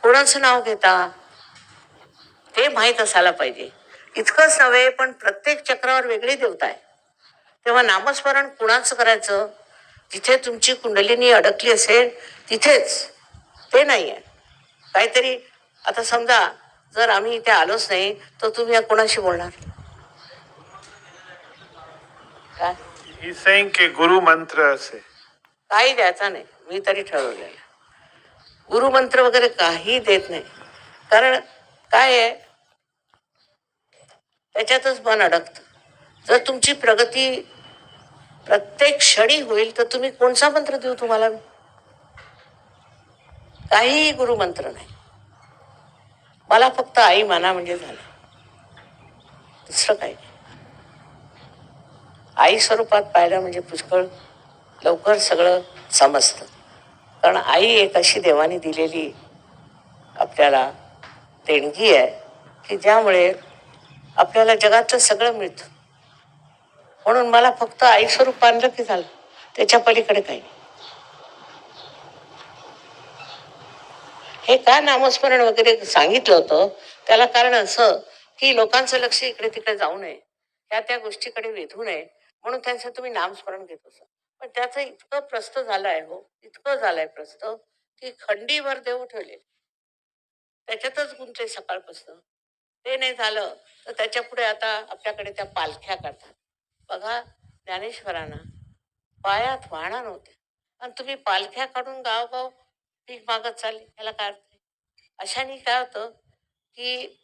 कोणाचं नाव घेता ते माहीत असायला पाहिजे. इतकंच नव्हे, पण प्रत्येक चक्रावर वेगळी देवता आहे. तेव्हा नामस्मरण कुणाचं करायचं? जिथे तुमची कुंडलिनी अडकली असेल तिथेच. ते नाही आहे काहीतरी. आता समजा जर आम्ही इथे आलोच नाही तर तुम्ही या कोणाशी बोलणार? काय He's saying की गुरु मंत्र असे काही द्यायचा नाही. मी तरी ठरवलेलं गुरुमंत्र वगैरे काही देत नाही. कारण काय आहे, त्याच्यातच मन अडकतं. जर तुमची प्रगती प्रत्येक क्षणी होईल तर तुम्ही कोणचा मंत्र देऊ तुम्हाला? काहीही गुरुमंत्र नाही. मला फक्त आई माना म्हणजे झालं, दुसरं काही नाही. आई स्वरूपात पाहिलं म्हणजे पुष्कळ लवकर सगळं समजतं. कारण आई एक अशी देवाने दिलेली आपल्याला देणगी आहे की ज्यामुळे आपल्याला जगातलं सगळं मिळतं. म्हणून मला फक्त आई स्वरूप आणलं की झालं, त्याच्या पलीकडे काही नाही. हे का नामस्मरण वगैरे सांगितलं होतं त्याला कारण असं की लोकांचं लक्ष इकडे तिकडे जाऊ नये, त्या गोष्टीकडे वेधू नये, म्हणून त्यांचं तुम्ही नामस्मरण घेत असं. पण त्याचं इतकं प्रस्त झालं आहे, हो इतकं झालंय प्रस्त की खंडीभर देव ठेवले त्याच्यातच गुंतले सकाळपासून. ते नाही झालं तर त्याच्या पुढे आता आपल्याकडे त्या पालख्या करतात. बघा, ज्ञानेश्वरांना पायात वाहना नव्हते आणि तुम्ही पालख्या काढून गावगाव पीक मागत चालली, याला काय अर्थ आहे? अशाने काय होतं की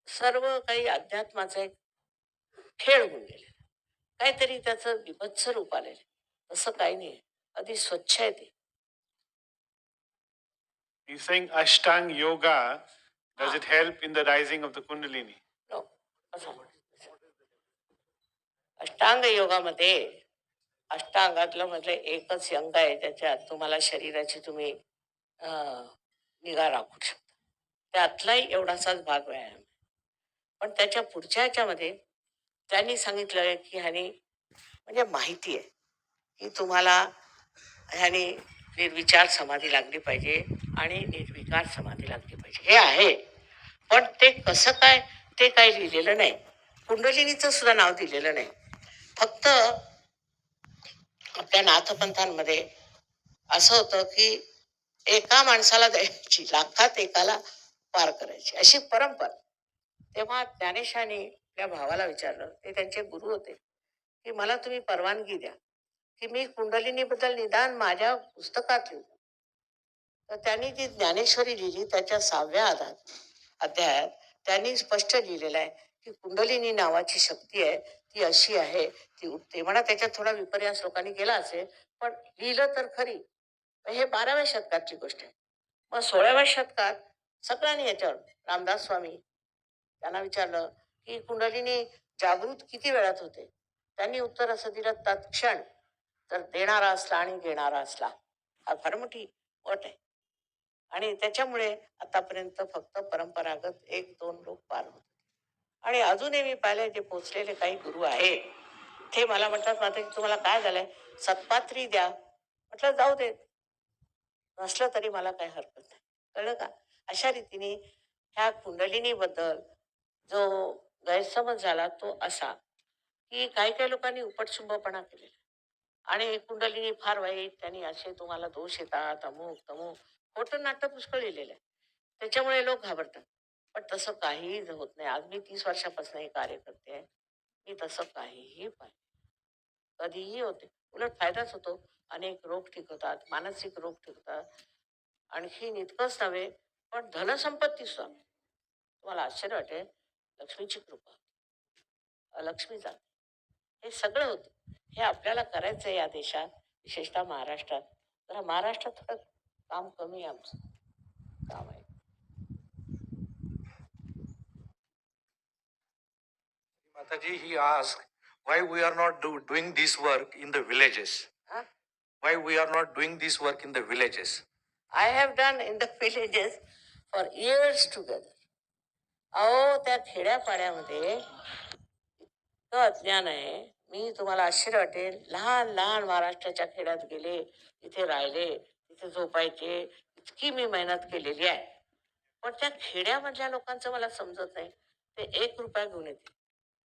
सर्व काही अध्यात्माचा एक खेळ होऊन गेले, काहीतरी त्याचं विभत्स रूप आलेलं. तसं काही नाही, अगदी स्वच्छ आहे ते. He's saying Ashtang Yoga, does it help in the rising of the Kundalini? No, असं अष्टांग योगामध्ये अष्टांगातलं मधलं एकच अंग आहे त्याच्यात तुम्हाला शरीराची तुम्ही निगा राखू शकता. त्यातलाही एवढासाच भाग व्यायाम. पण त्याच्या पुढच्या ह्याच्यामध्ये त्यांनी सांगितलं की ह्यानी म्हणजे माहिती आहे की तुम्हाला ह्यानी निर्विचार समाधी लागली पाहिजे आणि निर्विकार समाधी लागली पाहिजे, हे आहे. पण ते कसं काय ते काही लिहिलेलं नाही. कुंडलिनीचं सुद्धा नाव दिलेलं नाही. फक्त आपल्या नाथपंथांमध्ये असं होतं की एका माणसाला द्यायची, लाखात एकाला पार करायची, अशी परंपरा. तेव्हा ज्ञानेशाने त्या भावाला विचारलं, ते त्यांचे गुरु होते, की मला तुम्ही परवानगी द्या की मी कुंडलिनीबद्दल निदान माझ्या पुस्तकात लिहू. तर त्यांनी जी ज्ञानेश्वरी लिहिली त्याच्या 6व्या अध्यायात त्यांनी स्पष्ट लिहिलेलं आहे की कुंडलिनी नावाची शक्ती आहे, ती अशी आहे, ती उठते. म्हणा त्याच्यात थोडा विपर्यास लोकांनी केला असेल, पण लिहिलं तर खरी. हे 12व्या शतकातली गोष्ट आहे. मग 16व्या शतकात सगळ्यांनी याच्यावर रामदास स्वामी त्यांना विचारलं की कुंडलिनी जागृत किती वेळात होते? त्यांनी उत्तर असं दिलं, तत्क्षण. तर देणारा असला आणि घेणारा असला, हा फार मोठी अट आहे. आणि त्याच्यामुळे आतापर्यंत फक्त परंपरागत 1-2 लोक पार होते. आणि अजूनही मी पाहिले जे पोचलेले काही गुरु आहेत ते मला म्हणतात, माता तुम्हाला काय झालंय, सत्पात्री द्या. म्हटलं जाऊ देत, नसलं तरी मला काही हरकत नाही. कळलं का? अशा रीतीने ह्या कुंडलिनी बद्दल जो गैरसमज झाला तो असा की काही काही लोकांनी उपटशुंभपणा केलेला आणि कुंडलिनी फार वाईट, त्यांनी असे तुम्हाला दोष येतात, अमुक तमुक खोटं नाटक पुष्कळ लिहिलेलं आहे. त्याच्यामुळे लोक घाबरतात. पण तसं काहीही होत नाही. आज मी 30 वर्षापासून हे कार्य करते. मी तसं काहीही पाहिजे कधीही होते, उलट फायदाच होतो. अनेक रोग ठीक होतात, मानसिक रोग ठीक होतात. आणखी इतकंच नव्हे, पण धनसंपत्ती सुद्धा, तुम्हाला आश्चर्य वाटेल, लक्ष्मीची कृपा, लक्ष्मी जाते, हे सगळं होतं. हे आपल्याला करायचं आहे या देशात, विशेषतः महाराष्ट्रात. तर महाराष्ट्रात थोडं काम कमी आहे आमचं, काम आहे. Mataji, he asked why we are not doing this work in the villages. Huh? Why we are not doing this work in the villages? I have done in the villages for years together. अहो त्या खेड्यापाड्यामध्ये इतकं अज्ञान आहे. मी तुम्हाला आश्चर्य वाटेल, लहान लहान महाराष्ट्राच्या खेड्यात गेले, तिथे राहिले, तिथे झोपायचे, इतकी मी मेहनत केलेली आहे. पण त्या खेड्यामधल्या लोकांचं मला समजत नाही. ते 1 रुपया घेऊन येतील.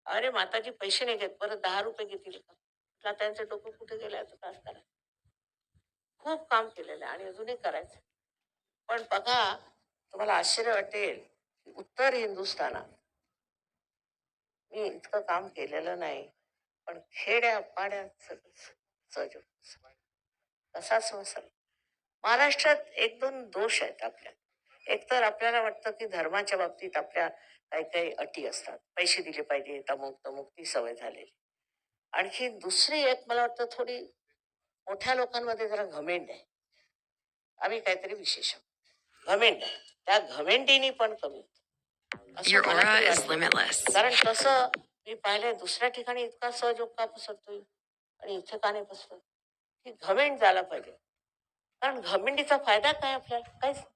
अरे माताजी पैसे नाही घेत, परत 10 रुपये घेतील का? म्हटलं त्यांचं डोकं कुठे गेलं आता काय करा. खूप काम केलेलं आहे आणि अजूनही करायचं. पण बघा, तुम्हाला आश्चर्य वाटेल, की उत्तर हिंदुस्थानात मी इतकं काम केलेलं नाही. पण खेड्या-पाड्यात सगळं सहज कसा संसार. महाराष्ट्रात 1-2 दोष आहेत आपल्यात. एकतर आपल्याला वाटतं, की धर्माच्या बाबतीत आपल्या काही-काही अटी असतात. पैसे दिले पाहिजे, अमुक-तमुक ती सवय झालेली. आणखी दुसरी एक मला वाटतं थोडी मोठ्या लोकांमध्ये जरा घमेंड आहे. आम्ही काहीतरी विशेष आहोत. घमेंड आहे. त्या घमेंडीनी पण कमी होतं. असं Your मला aura तरी is वाटतं. limitless. कारण तसं मी पाहिलंय दुसऱ्या ठिकाणी इतका सहयोग का पसरतोय आणि इथे का नाही पसरत? की घमेंड झाला पाहिजे. कारण घमेंडीचा फायदा काय आपल्याला? काहीच नाही.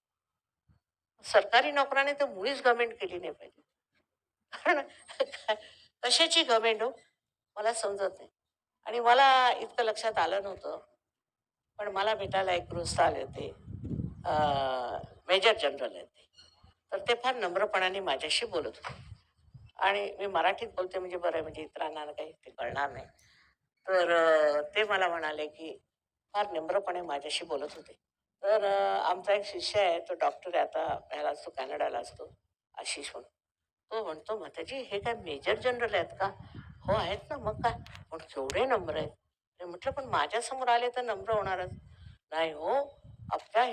सरकारी नोकराने तर मुळीच घमेंड केली नाही पाहिजे. कारण कशाची घमेंड हो? मला समजत नाही. आणि मला इतकं लक्षात आलं नव्हतं. पण मला भेटायला एक गृहस्थ आले होते. मेजर जनरल आहेत ते. तर ते फार नम्रपणाने माझ्याशी बोलत होते. आणि मी मराठीत बोलते म्हणजे बरं आहे, म्हणजे इतरांना काही ते कळणार नाही. तर ते मला म्हणाले, की फार नम्रपणे माझ्याशी बोलत होते. तर आमचा एक शिष्य आहे, तो डॉक्टर आहे, आता ह्याला असतो कॅनडाला असतो, आशिष म्हणून. तो म्हणतो, "माताजी हे काय मेजर जनरल आहेत का?" "हो आहेत ना, मग काय?" "पण केवढे नम्र आहेत." मी म्हटलं, "पण माझ्यासमोर आले तर नम्र होणारच." "नाही हो, आपल्या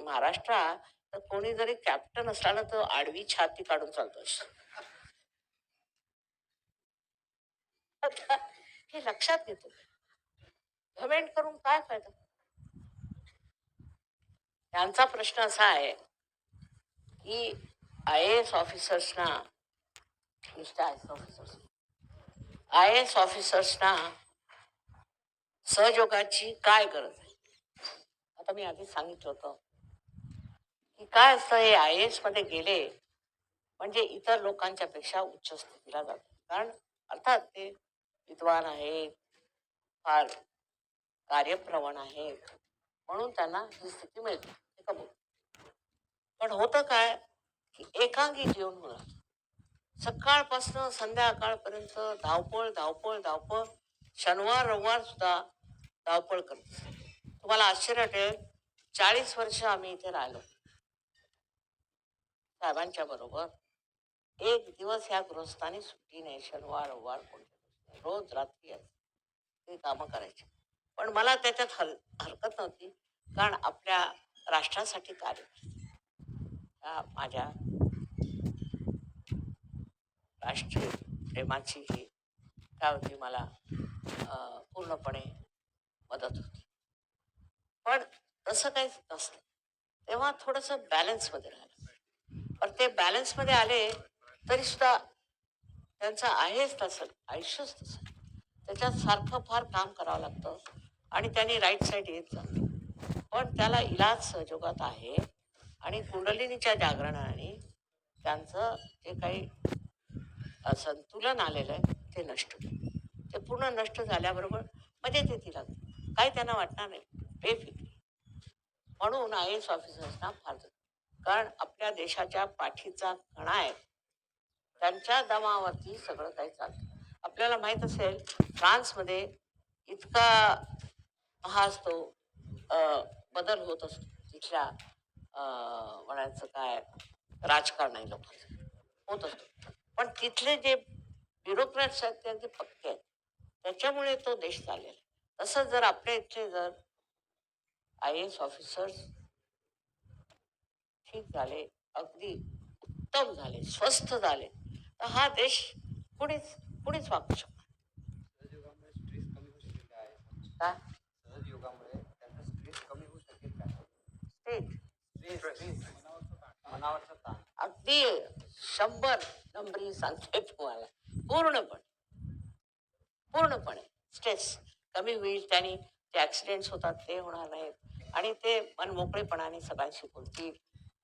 महाराष्ट्रात तर कोणी जरी कॅप्टन असला ना, तर आडवी छाती काढून चालतो." आता हे लक्षात घेतो. घमेंड करून काय फायदा? त्यांचा प्रश्न असा आहे, की आय-ए-एस ऑफिसर्सना नुसत्या आय-ए-एस ऑफिसर्सना सहयोगाची काय गरज आहे? आता मी आधी सांगितलं होतं, की काय असतं हे आय-ए-एस मध्ये गेले म्हणजे इतर लोकांच्या पेक्षा उच्च स्थितीला जातात. कारण अर्थात ते विद्वान आहेत, फार कार्यप्रवण आहेत, म्हणून त्यांना ही स्थिती मिळते. हे कबूल. पण होतं काय, की एकांगी जीवन मुळात सकाळपासून संध्याकाळपर्यंत धावपळ, धावपळ, धावपळ. शनिवार, रविवार सुद्धा धावपळ करत. तुम्हाला आश्चर्य वाटेल, 40 वर्ष आम्ही इथे राहिलो साहेबांच्या बरोबर. एक दिवस ह्या गृहस्थानी सुट्टी नाही. शनिवार, रविवार कोणत्या दिवशी नाही. रोज रात्री यायचं. ते कामं करायची. पण मला त्याच्यात हरकत नव्हती. कारण आपल्या राष्ट्रासाठी कार्य करते. माझ्या राष्ट्रीय प्रेमाची ही काय होती मला पूर्णपणे मदत होती. पण तसं काहीच नसतं. तेव्हा थोडंसं बॅलन्समध्ये राहिलं. पण ते बॅलन्समध्ये आले तरी सुद्धा त्यांचं आहेच तसं, आयुष्यच तसं. त्याच्यात सारखं फार काम करावं लागतं आणि त्यांनी राईट साईड येत जातं. पण त्याला इलाज सहयोगात आहे आणि कुंडलिनीच्या जागरणाने त्यांचं जे काही संतुलन आलेलं आहे ते नष्ट होईल. ते पूर्ण नष्ट झाल्याबरोबर मजेत येतील अगदी. काही त्यांना वाटणार नाही. बेफिक्र. म्हणून आय-ए-एस ऑफिसर्सना फार कारण आपल्या देशाच्या पाठीचा कणा आहे. त्यांच्या दमावरती सगळं काही चालतं. आपल्याला माहित असेल फ्रान्समध्ये इतका हा असतो अ, बदल होत असतो तिथल्या म्हणायचं काय राजकारणी लोकांचा होत असतो. पण तिथले जे ब्युरोक्रॅट्स आहेत ते अगदी पक्के आहेत. त्याच्यामुळे तो देश चालेल. तसं जर आपल्या इथले जर आय-ए-एस ऑफिसर्स ठीक झाले, अगदी उत्तम झाले, स्वस्थ झाले, तर हा देश कुणीच कुणीच वाकू शकणार सहजयोगामुळे स्ट्रेस कमी होऊ शकेल काय? का सहजयोगामुळे त्यांचा स्ट्रेस कमी होऊ शकेल काय? स्टेट स्ट्रेस मनावरचा ताण. अगदी 100 नंबरी सांगते तुम्हाला. पूर्णपणे पूर्णपणे स्ट्रेस कमी होईल. त्यांनी जे ऍक्सिडेंट्स होतात ते होणार नाहीत आणि ते मनमोकळेपणाने सगळ्यांशी बोलतील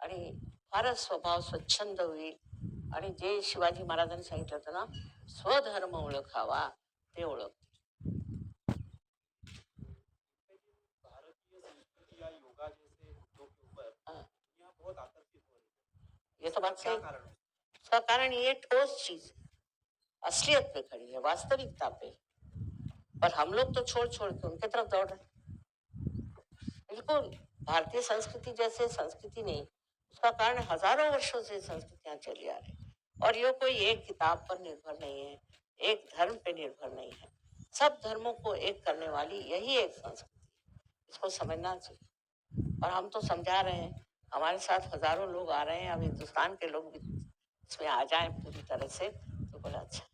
आणि फारच स्वभाव स्वच्छंद होईल आणि जे शिवाजी महाराजांनी सांगितलं होतं ना, स्वधर्म ओळखावा ते ओळख. भारतीय संस्कृति या योगा जैसे मुद्दों के ऊपर हाँ। दुनिया बहुत आकर्षित हो रही है। ये तो बात क्या सही। कारण है? उसका कारण ये ठोस चीज असलियत पे खड़ी है, वास्तविकता पे। पर हम लोग तो छोड़ छोड़ के उनके तरफ दौड़ रहे हैं। बिल्कुल भारतीय संस्कृति जैसे संस्कृति नहीं, उसका कारण हजारों वर्षों से संस्कृतियां चली आ रही। और ये कोई एक किताब पर निर्भर नहीं है, एक धर्म पे निर्भर नहीं है। सब धर्मों को एक करने वाली यही एक संस्कृति है। इसको समझना चाहिए। और हम तो समझा रहे हैं, हमारे साथ हजारों लोग आ रहे हैं। अब हिंदुस्तान के लोग भी इसमें आ जाएं पूरी तरह से तो बड़ा अच्छा।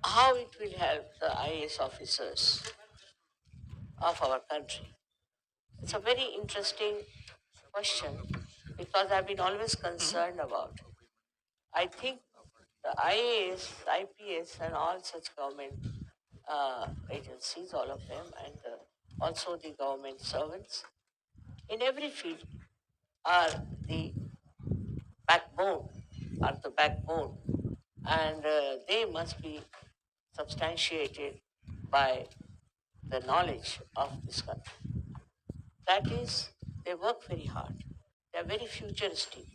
How it will help the IAS officers of our country? It's a very interesting question because I've been always concerned about it. I think the IAS, IPS, and all such government agencies, all of them, and also the government servants in every field are the backbone, and they must be substantiated by the knowledge of this country. That is, they work very hard. They are very futuristic.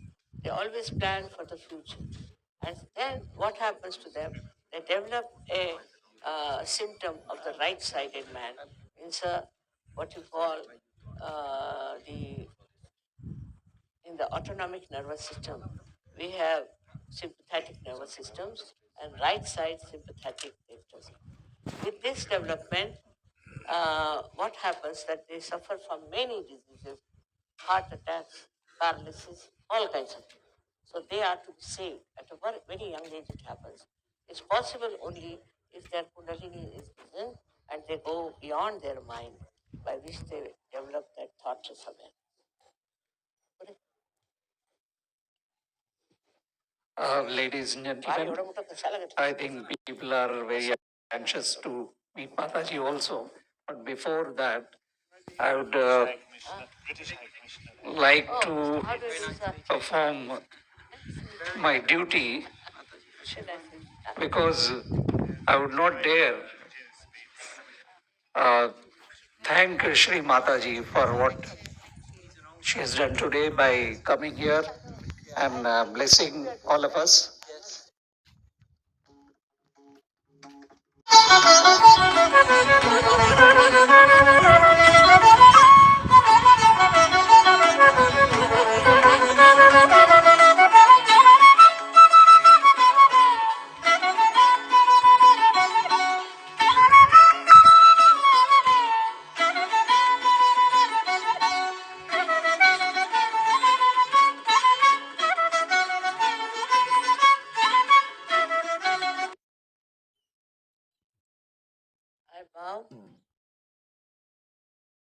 They always plan for the future. And then what happens to them? They develop a symptom of the right-sided man. It's what you call the in the autonomic nervous system. We have sympathetic nervous systems and right side sympathetic nervous system. With this development, what happens that they suffer from many diseases, heart attacks, paralysis, all kinds of things. So they are to be saved. At a very young age it happens. It's possible only if their kundalini is risen and they go beyond their mind, by which they develop that thoughtless awareness. Ladies and Why gentlemen, एवढं मोठं कशाला घेतो? I think people are very anxious to meet Mataji also. But before that, I would like Oh, to how do you do, perform my duty because I would not dare thank Shri Mataji for what she has done today by coming here and blessing all of us. I bow